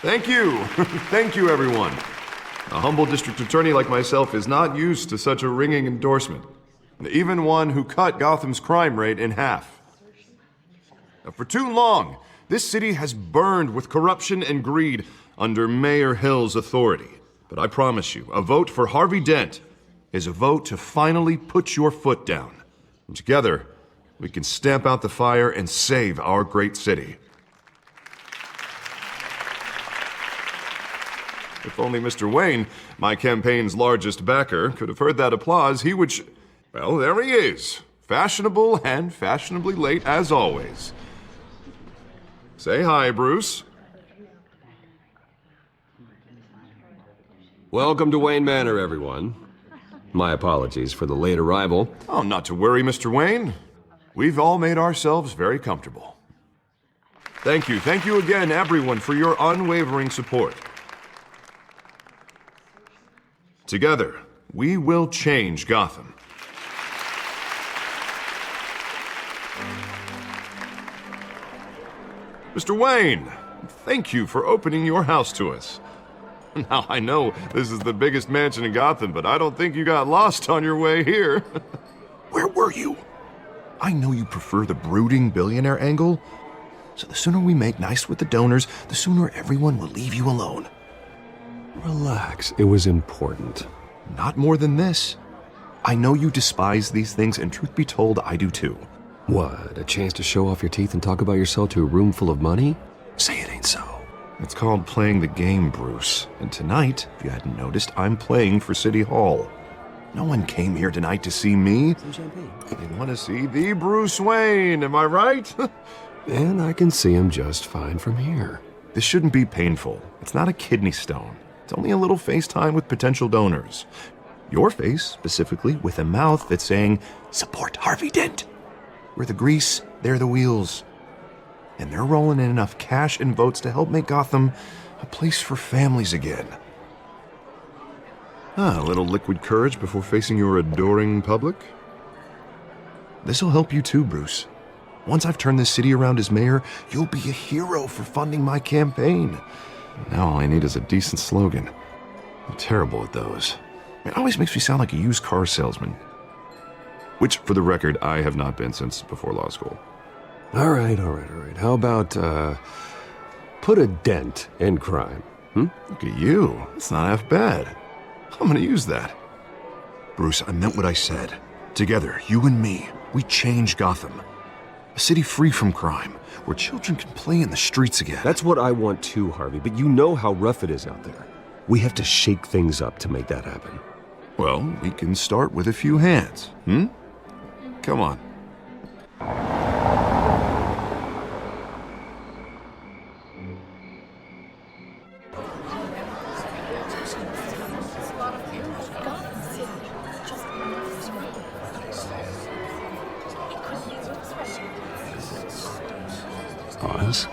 Thank you. Thank you, everyone. A humble district attorney like myself is not used to such a ringing endorsement. Even one who cut Gotham's crime rate in half. For too long, this city has burned with corruption and greed under Mayor Hill's authority. But I promise you, a vote for Harvey Dent is a vote to finally put your foot down. And together, we can stamp out the fire and save our great city. If only Mr. Wayne, my campaign's largest backer, could have heard that applause, he would well, there he is. Fashionable and fashionably late as always. Say hi, Bruce. Welcome to Wayne Manor, everyone. My apologies for the late arrival. Oh, not to worry, Mr. Wayne. We've all made ourselves very comfortable. Thank you again, everyone, for your unwavering support. Together, we will change Gotham. Mr. Wayne, thank you for opening your house to us. Now, I know this is the biggest mansion in Gotham, but I don't think you got lost on your way here. Where were you? I know you prefer the brooding billionaire angle, so the sooner we make nice with the donors, the sooner everyone will leave you alone. Relax, it was important. Not more than this. I know you despise these things, and truth be told, I do too. What, a chance to show off your teeth and talk about yourself to a room full of money? Say it ain't so. It's called playing the game, Bruce. And tonight, if you hadn't noticed, I'm playing for City Hall. No one came here tonight to see me. Some champagne. They want to see the Bruce Wayne, am I right? And I can see him just fine from here. This shouldn't be painful. It's not a kidney stone. It's only a little FaceTime with potential donors. Your face, specifically, with a mouth that's saying, support Harvey Dent. We're the grease, they're the wheels. And they're rolling in enough cash and votes to help make Gotham a place for families again. A little liquid courage before facing your adoring public. This'll help you too, Bruce. Once I've turned this city around as mayor, you'll be a hero for funding my campaign. Now all I need is a decent slogan. I'm terrible at those. It always makes me sound like a used car salesman. Which, for the record, I have not been since before law school. All right. How about, put a dent in crime, Look at you. It's not half bad. I'm gonna use that. Bruce, I meant what I said. Together, you and me, we change Gotham. A city free from crime, where children can play in the streets again. That's what I want too, Harvey, but you know how rough it is out there. We have to shake things up to make that happen. Well, we can start with a few hands, Come on. Pause.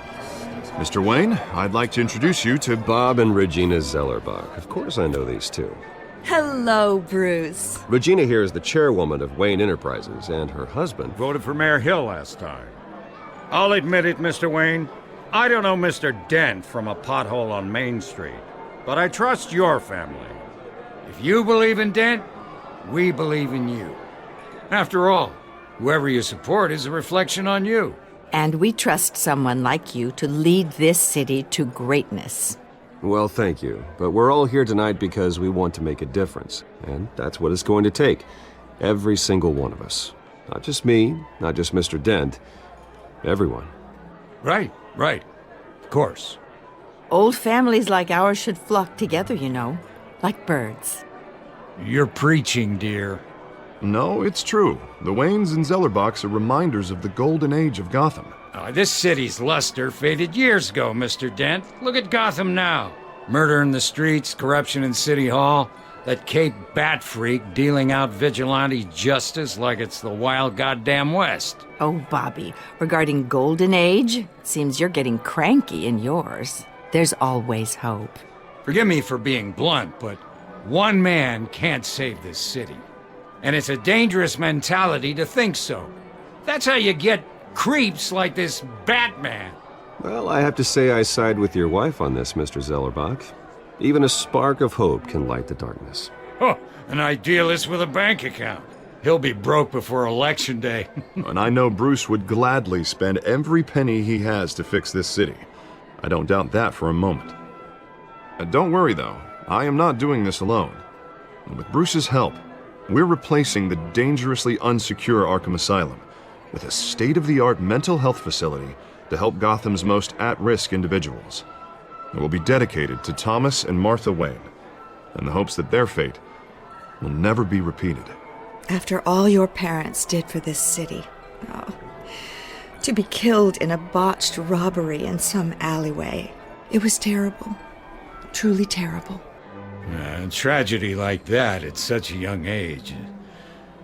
Mr. Wayne, I'd like to introduce you to Bob and Regina Zellerbach. Of course I know these two. Hello, Bruce. Regina here is the chairwoman of Wayne Enterprises, and her husband... Voted for Mayor Hill last time. I'll admit it, Mr. Wayne. I don't know Mr. Dent from a pothole on Main Street, but I trust your family. If you believe in Dent, we believe in you. After all, whoever you support is a reflection on you. And we trust someone like you to lead this city to greatness. Well, thank you. But we're all here tonight because we want to make a difference. And that's what it's going to take. Every single one of us. Not just me, not just Mr. Dent. Everyone. Right. Of course. Old families like ours should flock together, you know, like birds. You're preaching, dear. No, it's true. The Waynes and Zellerbachs are reminders of the golden age of Gotham. This city's luster faded years ago, Mr. Dent. Look at Gotham now. Murder in the streets, corruption in City Hall, that Cape Bat freak dealing out vigilante justice like it's the wild goddamn West. Oh, Bobby, regarding Golden Age, it seems you're getting cranky in yours. There's always hope. Forgive me for being blunt, but one man can't save this city. And it's a dangerous mentality to think so. That's how you get creeps like this Batman. Well, I have to say I side with your wife on this, Mr. Zellerbach. Even a spark of hope can light the darkness. Oh, an idealist with a bank account. He'll be broke before Election Day. And I know Bruce would gladly spend every penny he has to fix this city. I don't doubt that for a moment. Don't worry, though. I am not doing this alone. With Bruce's help, we're replacing the dangerously unsecure Arkham Asylum with a state-of-the-art mental health facility to help Gotham's most at-risk individuals. It will be dedicated to Thomas and Martha Wayne, in the hopes that their fate will never be repeated. After all your parents did for this city, oh, to be killed in a botched robbery in some alleyway, it was terrible. Truly terrible. A tragedy like that at such a young age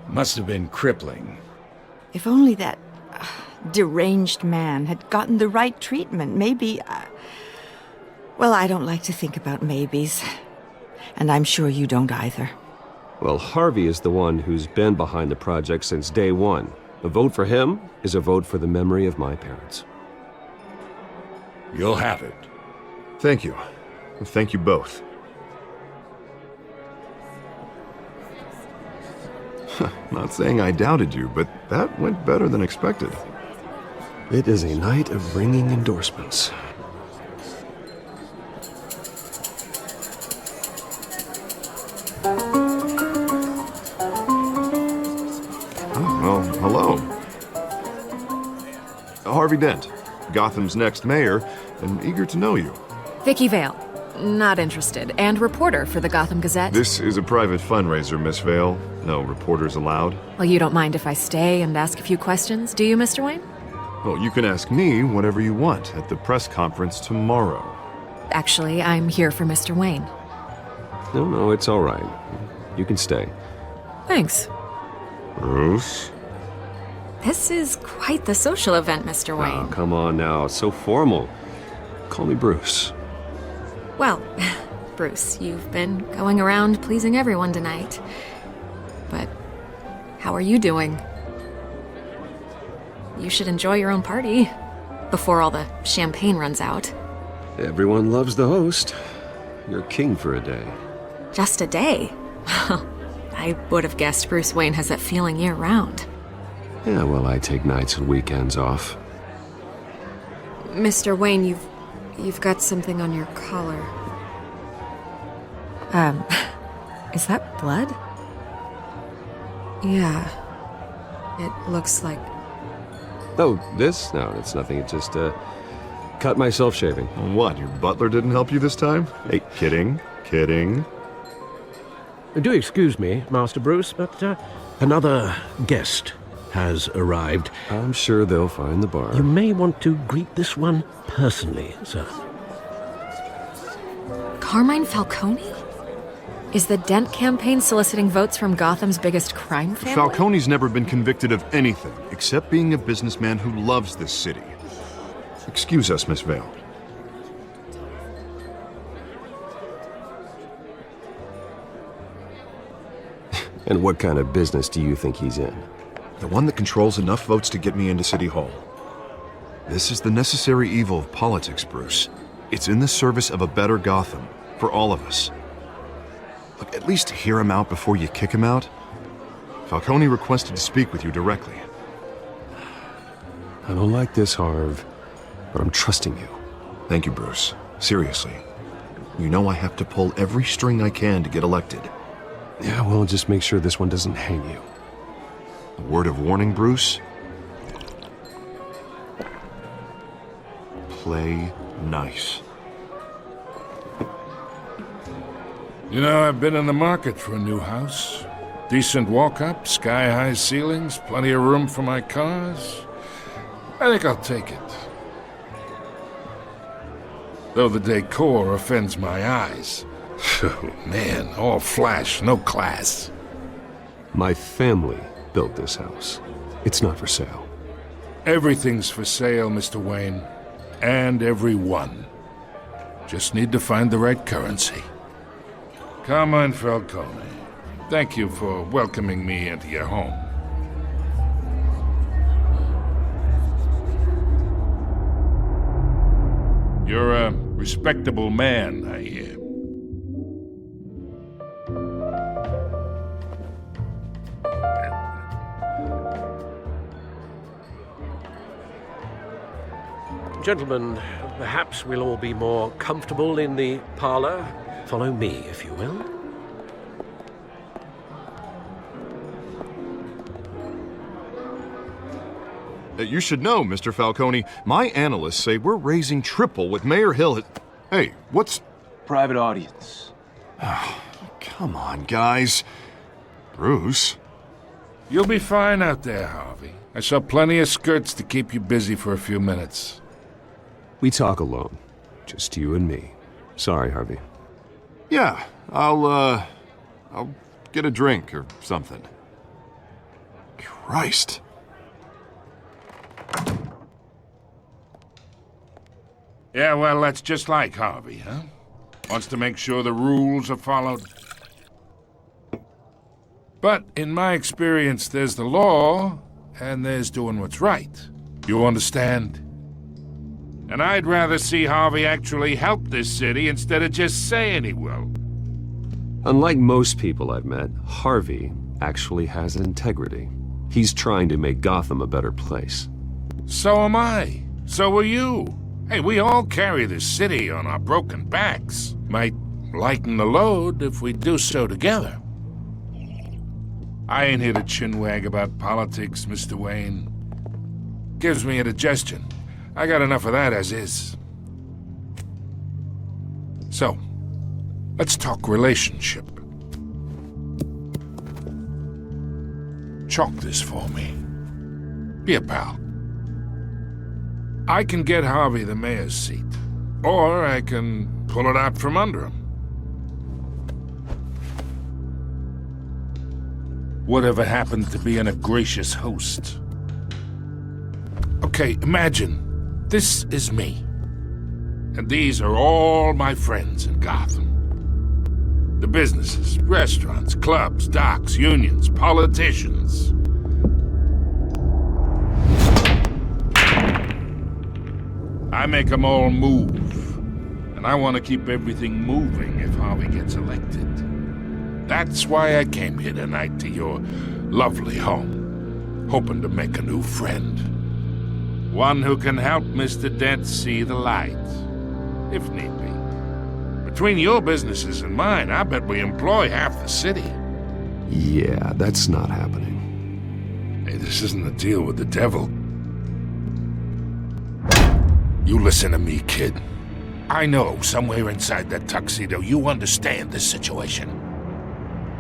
must have been crippling. If only that deranged man had gotten the right treatment, maybe... well, I don't like to think about maybes. And I'm sure you don't either. Well, Harvey is the one who's been behind the project since day one. A vote for him is a vote for the memory of my parents. You'll have it. Thank you. Thank you both. Not saying I doubted you, but that went better than expected. It is a night of ringing endorsements. Well, hello. Harvey Dent, Gotham's next mayor, and eager to know you. Vicky Vale. Not interested. And reporter for the Gotham Gazette. This is a private fundraiser, Miss Vale. No reporters allowed. Well, you don't mind if I stay and ask a few questions, do you, Mr. Wayne? Well, you can ask me whatever you want at the press conference tomorrow. Actually, I'm here for Mr. Wayne. No, it's all right. You can stay. Thanks. Bruce? This is quite the social event, Mr. Wayne. Oh, come on now. It's so formal. Call me Bruce. Well, Bruce, you've been going around pleasing everyone tonight. But how are you doing? You should enjoy your own party before all the champagne runs out. Everyone loves the host. You're king for a day. Just a day? I would have guessed Bruce Wayne has that feeling year-round. Yeah, well, I take nights and weekends off. Mr. Wayne, you've got something on your collar. Is that blood? Yeah. It looks like... Oh, this? No, it's nothing. It just, cut myself shaving. What, your butler didn't help you this time? Hey, kidding. Do excuse me, Master Bruce, but another guest has arrived. I'm sure they'll find the bar. You may want to greet this one personally, sir. Carmine Falcone? Is the Dent campaign soliciting votes from Gotham's biggest crime family? Falcone's never been convicted of anything except being a businessman who loves this city. Excuse us, Miss Vale. And what kind of business do you think he's in? The one that controls enough votes to get me into City Hall. This is the necessary evil of politics, Bruce. It's in the service of a better Gotham, for all of us. Look, at least hear him out before you kick him out. Falcone requested to speak with you directly. I don't like this, Harv, but I'm trusting you. Thank you, Bruce. Seriously. You know I have to pull every string I can to get elected. Yeah, well, just make sure this one doesn't hang you. A word of warning, Bruce? Play nice. You know, I've been in the market for a new house. Decent walk-up, sky-high ceilings, plenty of room for my cars. I think I'll take it. Though the decor offends my eyes. Oh, man, all flash, no class. My family built this house. It's not for sale. Everything's for sale, Mr. Wayne. And everyone. Just need to find the right currency. Carmine Falcone, thank you for welcoming me into your home. You're a respectable man, I hear. Gentlemen, perhaps we'll all be more comfortable in the parlor. Follow me, if you will. You should know, Mr. Falcone, my analysts say we're raising triple what Mayor Hill had... Hey, what's... Private audience. Come on, guys. Bruce? You'll be fine out there, Harvey. I saw plenty of skirts to keep you busy for a few minutes. We talk alone. Just you and me. Sorry, Harvey. Yeah, I'll get a drink or something. Christ. Yeah, well, that's just like Harvey, huh? Wants to make sure the rules are followed. But in my experience, there's the law, and there's doing what's right. You understand? And I'd rather see Harvey actually help this city instead of just saying he will. Unlike most people I've met, Harvey actually has integrity. He's trying to make Gotham a better place. So am I. So are you. Hey, we all carry this city on our broken backs. Might lighten the load if we do so together. I ain't here to chinwag about politics, Mr. Wayne. Gives me indigestion. I got enough of that as is. So, let's talk relationship. Chalk this for me. Be a pal. I can get Harvey the mayor's seat, or I can pull it out from under him. Whatever happened to being a gracious host? Okay, imagine this is me, and these are all my friends in Gotham. The businesses, restaurants, clubs, docks, unions, politicians. I make them all move, and I want to keep everything moving if Harvey gets elected. That's why I came here tonight to your lovely home, hoping to make a new friend. One who can help Mr. Dent see the light, if need be. Between your businesses and mine, I bet we employ half the city. Yeah, that's not happening. Hey, this isn't a deal with the devil. You listen to me, kid. I know somewhere inside that tuxedo you understand this situation.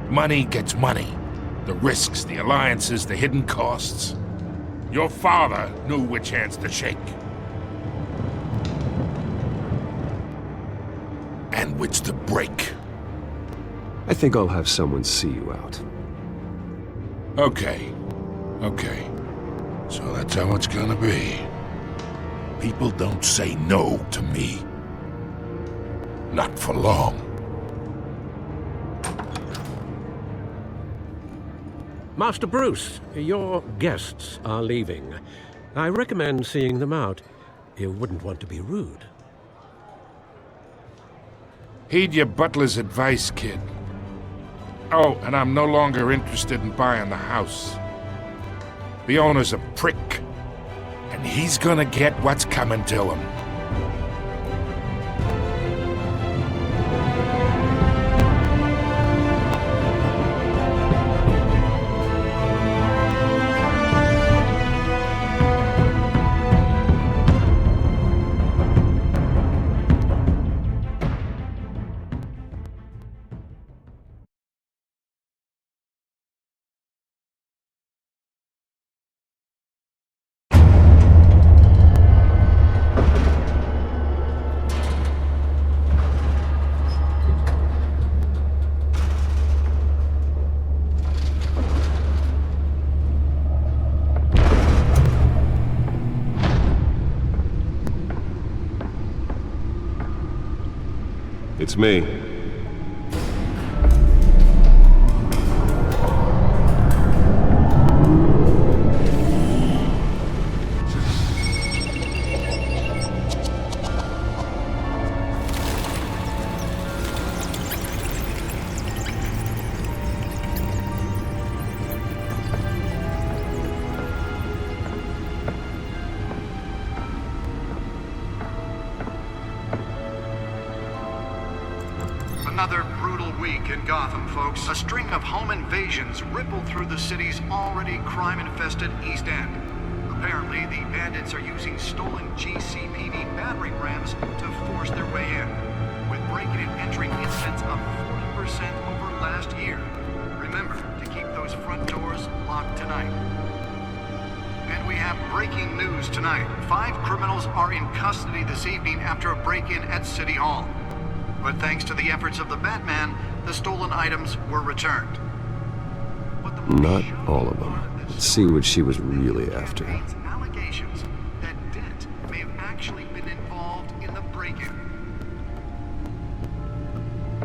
Money gets money. The risks, the alliances, the hidden costs. Your father knew which hands to shake. And which to break. I think I'll have someone see you out. Okay. So that's how it's gonna be. People don't say no to me. Not for long. Master Bruce, your guests are leaving. I recommend seeing them out. You wouldn't want to be rude. Heed your butler's advice, kid. Oh, and I'm no longer interested in buying the house. The owner's a prick, and he's gonna get what's coming to him. It's me. Another brutal week in Gotham, folks. A string of home invasions rippled through the city's already crime-infested East End. Apparently, the bandits are using stolen GCPD battering rams to force their way in, with breaking and entering incidents up 40% over last year. Remember to keep those front doors locked tonight. And we have breaking news tonight. 5 criminals are in custody this evening after a break-in at City Hall. But thanks to the efforts of the Batman, the stolen items were returned. Not all of them. Let's see what she was really after. Allegations that Dent may have actually been involved in the break-in.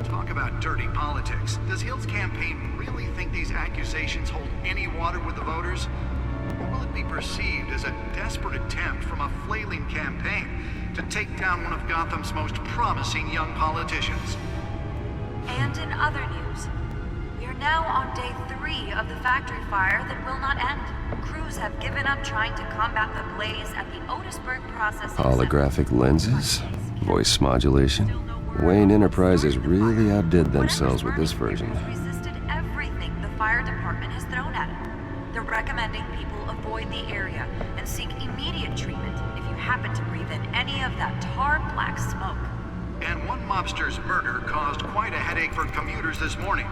Talk about dirty politics. Does Hill's campaign really think these accusations hold any water with the voters? Or will it be perceived as a desperate attempt from a flailing campaign to take down one of Gotham's most promising young politicians? And in other news, we are now on day 3 of the factory fire that will not end. Crews have given up trying to combat the blaze at the Otisburg processing Holographic lenses? Voice modulation? Wayne Enterprises really outdid themselves with this version. Resisted everything the fire department has thrown at it. They're recommending people avoid the area and seek immediate treatment if you happen to breathe in any of that tar black smoke. And one mobster's murder caused quite a headache for commuters this morning.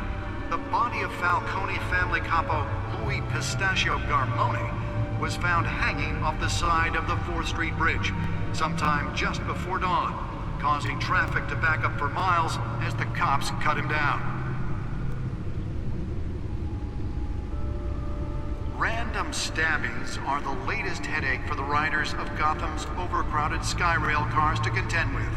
The body of Falcone family capo Louis Pistachio Garmone was found hanging off the side of the 4th Street Bridge sometime just before dawn, causing traffic to back up for miles as the cops cut him down. Random stabbings are the latest headache for the riders of Gotham's overcrowded Skyrail cars to contend with.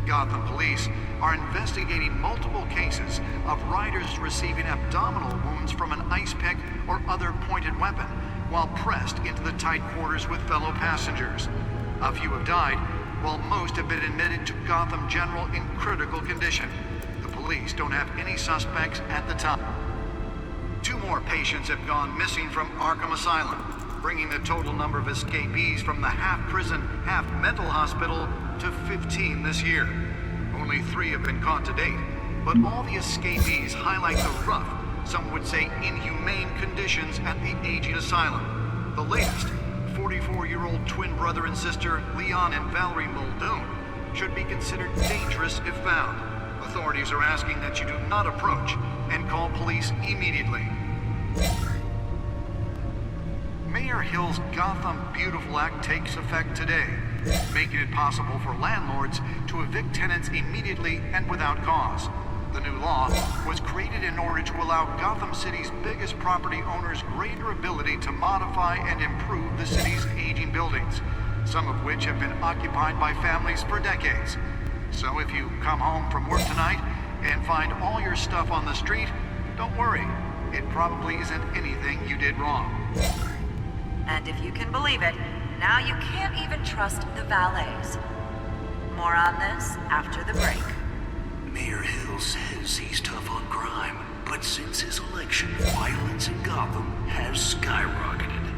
Gotham police are investigating multiple cases of riders receiving abdominal wounds from an ice pick or other pointed weapon while pressed into the tight quarters with fellow passengers. A few have died, while most have been admitted to Gotham General in critical condition. The police don't have any suspects at the time. 2 more patients have gone missing from Arkham Asylum, bringing the total number of escapees from the half-prison, half-mental hospital to 15 this year. Only 3 have been caught to date, but all the escapees highlight the rough, some would say inhumane conditions at the aging asylum. The latest, 44-year-old twin brother and sister Leon and Valerie Muldoon, should be considered dangerous if found. Authorities are asking that you do not approach and call police immediately. Mayor Hill's Gotham Beautiful Act takes effect today, making it possible for landlords to evict tenants immediately and without cause. The new law was created in order to allow Gotham City's biggest property owners greater ability to modify and improve the city's aging buildings, some of which have been occupied by families for decades. So if you come home from work tonight and find all your stuff on the street, don't worry. It probably isn't anything you did wrong. And if you can believe it, now you can't even trust the valets. More on this after the break. Mayor Hill says he's tough on crime, but since his election, violence in Gotham has skyrocketed.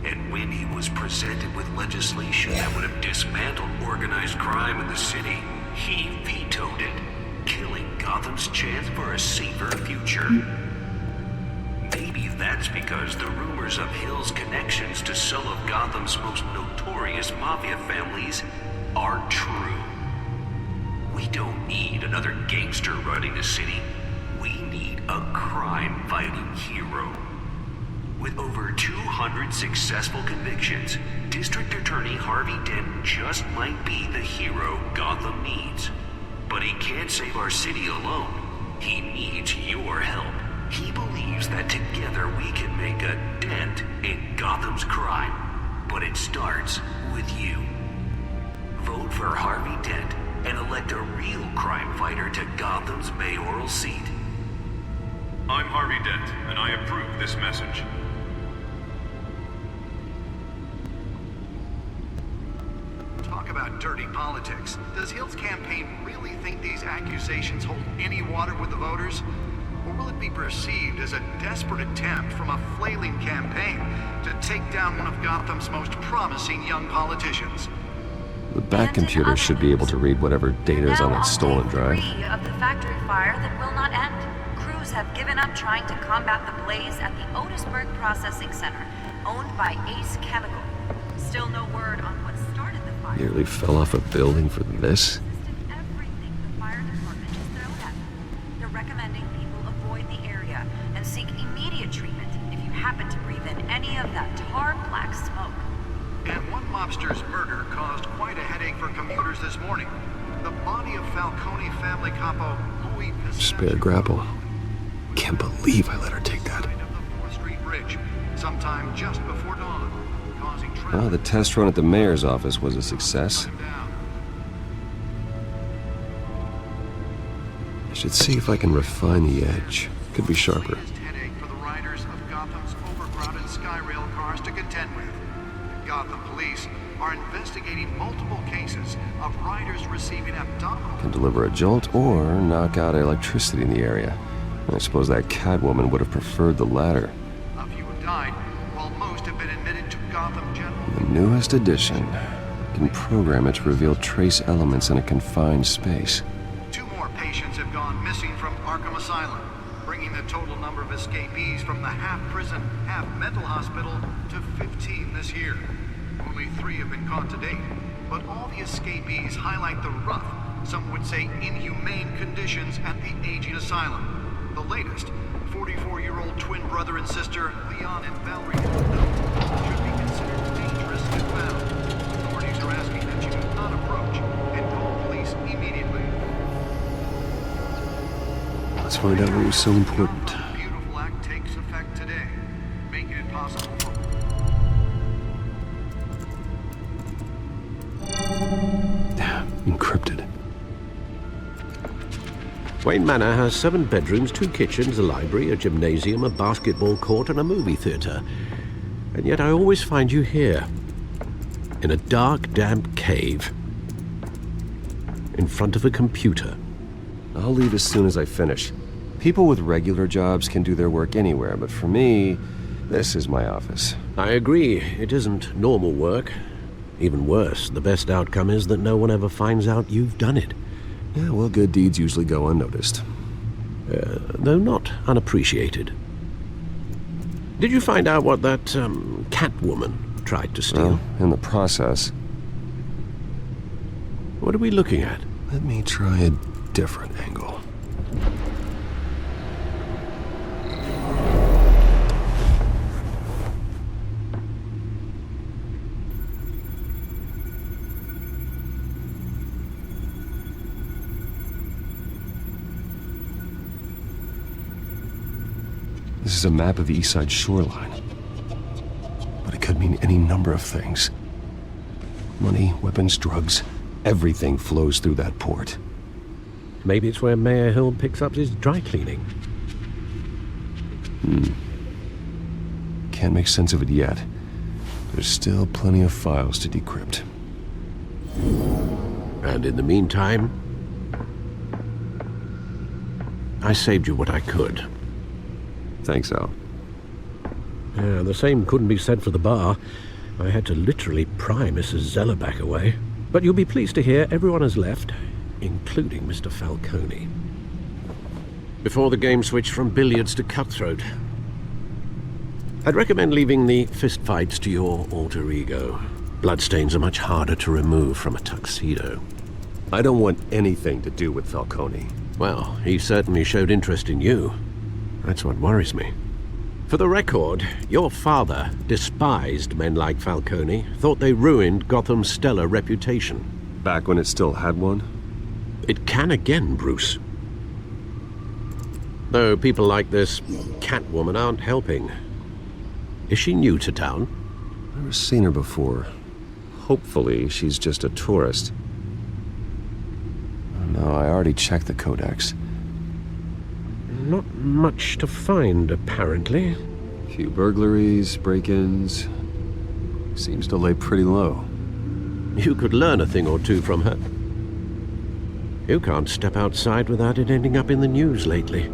And when he was presented with legislation that would have dismantled organized crime in the city, he vetoed it, killing Gotham's chance for a safer future. Maybe that's because the rumors of Hill's connections to some of Gotham's most notorious mafia families are true. We don't need another gangster running the city. We need a crime-fighting hero. With over 200 successful convictions, District Attorney Harvey Dent just might be the hero Gotham needs. But he can't save our city alone. He needs your help. He believes that together we can make a dent in Gotham's crime. But it starts with you. Vote for Harvey Dent and elect a real crime fighter to Gotham's mayoral seat. I'm Harvey Dent, and I approve this message. Talk about dirty politics. Does Hill's campaign really think these accusations hold any water with the voters? Or will it be perceived as a desperate attempt from a flailing campaign to take down one of Gotham's most promising young politicians? The back computer should be able to read whatever data is on that stolen drive. Day 3 of the factory fire that will not end. Crews have given up trying to combat the blaze at the Otisburg Processing Center, owned by Ace Chemical. Still no word on what started the fire. Nearly fell off a building for this? Everything the fire department has thrown at them. They're recommending people avoid the area and seek immediate treatment if you happen to breathe in any of that tar black smoke. And one mobster's murder caused quite a headache for commuters this morning. The body of Falcone family capo Louis Spare grapple. Can't believe I let her take that. Street Bridge, sometime just before dawn, causing traffic. Well, the test run at the mayor's office was a success. I should see if I can refine the edge. Could be sharper. Headache for the riders of Gotham's overcrowded Skyrail cars to contend with. The Gotham police are investigating multiple cases of riders receiving abdominal. Can deliver a jolt or knock out electricity in the area. I suppose that Catwoman would have preferred the latter. A few have died, while most have been admitted to Gotham General. The newest edition can program it to reveal trace elements in a confined space. 2 more patients have gone missing from Arkham Asylum, bringing the total number of escapees from the half-prison, half-mental hospital to 15 this year. Only 3 have been caught to date, but all the escapees highlight the rough, some would say inhumane conditions at the aging asylum. The latest, 44-year-old twin brother and sister, Leon and Valerie Hill, should be considered dangerous if found. Authorities are asking that you do not approach and call police immediately. Let's find out what was so important. The Beautiful Act takes effect today, making it possible for... Encrypted. Wayne Manor has 7 bedrooms, 2 kitchens, a library, a gymnasium, a basketball court, and a movie theater. And yet I always find you here, in a dark, damp cave, in front of a computer. I'll leave as soon as I finish. People with regular jobs can do their work anywhere, but for me, this is my office. I agree, it isn't normal work. Even worse, the best outcome is that no one ever finds out you've done it. Yeah, well, good deeds usually go unnoticed. Though not unappreciated. Did you find out what that, Catwoman tried to steal? Well, in the process. What are we looking at? Let me try a different angle. This is a map of the East Side shoreline. But it could mean any number of things. Money, weapons, drugs, everything flows through that port. Maybe it's where Mayor Hill picks up his dry cleaning. Can't make sense of it yet. There's still plenty of files to decrypt. And in the meantime, I saved you what I could. Thanks, Al. Yeah, the same couldn't be said for the bar. I had to literally pry Mrs. Zeller back away. But you'll be pleased to hear everyone has left, including Mr. Falcone. Before the game switched from billiards to cutthroat. I'd recommend leaving the fistfights to your alter ego. Bloodstains are much harder to remove from a tuxedo. I don't want anything to do with Falcone. Well, he certainly showed interest in you. That's what worries me. For the record, your father despised men like Falcone, thought they ruined Gotham's stellar reputation. Back when it still had one? It can again, Bruce. Though people like this Catwoman aren't helping. Is she new to town? Never seen her before. Hopefully, she's just a tourist. No, I already checked the codex. Not much to find, apparently. Few burglaries, break-ins. Seems to lay pretty low. You could learn a thing or two from her. You can't step outside without it ending up in the news lately.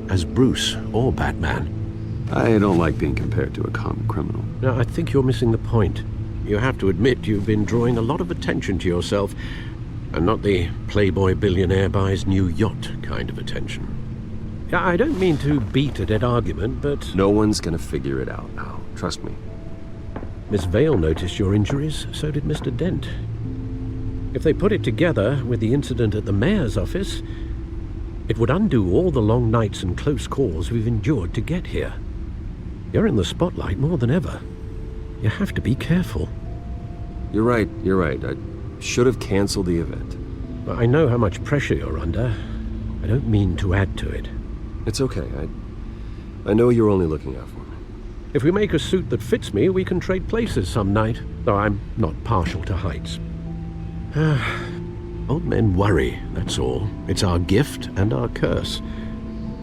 As Bruce or Batman. I don't like being compared to a common criminal. No, I think you're missing the point. you have to admit you've been drawing a lot of attention to yourself, and not the playboy billionaire buys new yacht kind of attention. I don't mean to beat a dead argument, but... No one's gonna figure it out now. Trust me. Miss Vale noticed your injuries, so did Mr. Dent. If they put it together with the incident at the mayor's office, it would undo all the long nights and close calls we've endured to get here. You're in the spotlight more than ever. You have to be careful. You're right. I should have canceled the event. I know how much pressure you're under. I don't mean to add to it. It's okay. I know you're only looking out for me. If we make a suit that fits me, we can trade places some night, though I'm not partial to heights. Old men worry, that's all. It's our gift and our curse.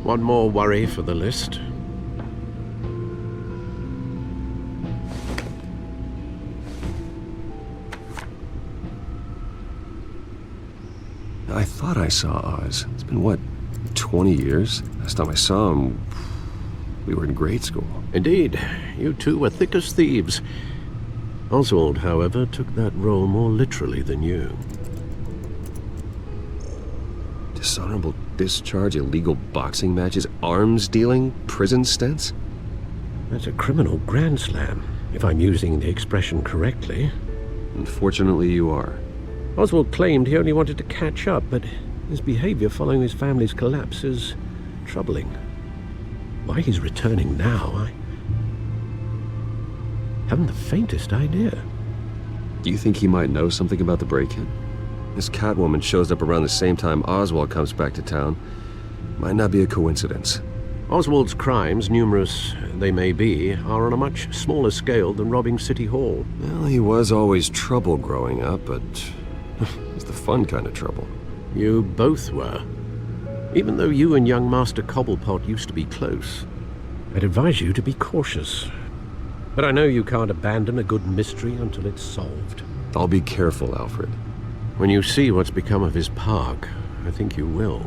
One more worry for the list. I thought I saw Oz. It's been, what, 20 years? Last time I saw him, we were in grade school. Indeed. You two were thick as thieves. Oswald, however, took that role more literally than you. Dishonorable discharge, illegal boxing matches, arms dealing, prison stints? That's a criminal grand slam, if I'm using the expression correctly. Unfortunately, you are. Oswald claimed he only wanted to catch up, but his behavior following his family's collapse is troubling. Why he's returning now, I haven't the faintest idea. Do you think he might know something about the break-in? This Catwoman shows up around the same time Oswald comes back to town. Might not be a coincidence. Oswald's crimes, numerous they may be, are on a much smaller scale than robbing City Hall. Well, he was always trouble growing up, but it's the fun kind of trouble. You both were. Even though you and young Master Cobblepot used to be close. I'd advise you to be cautious. But I know you can't abandon a good mystery until it's solved. I'll be careful, Alfred. When you see what's become of his park, I think you will.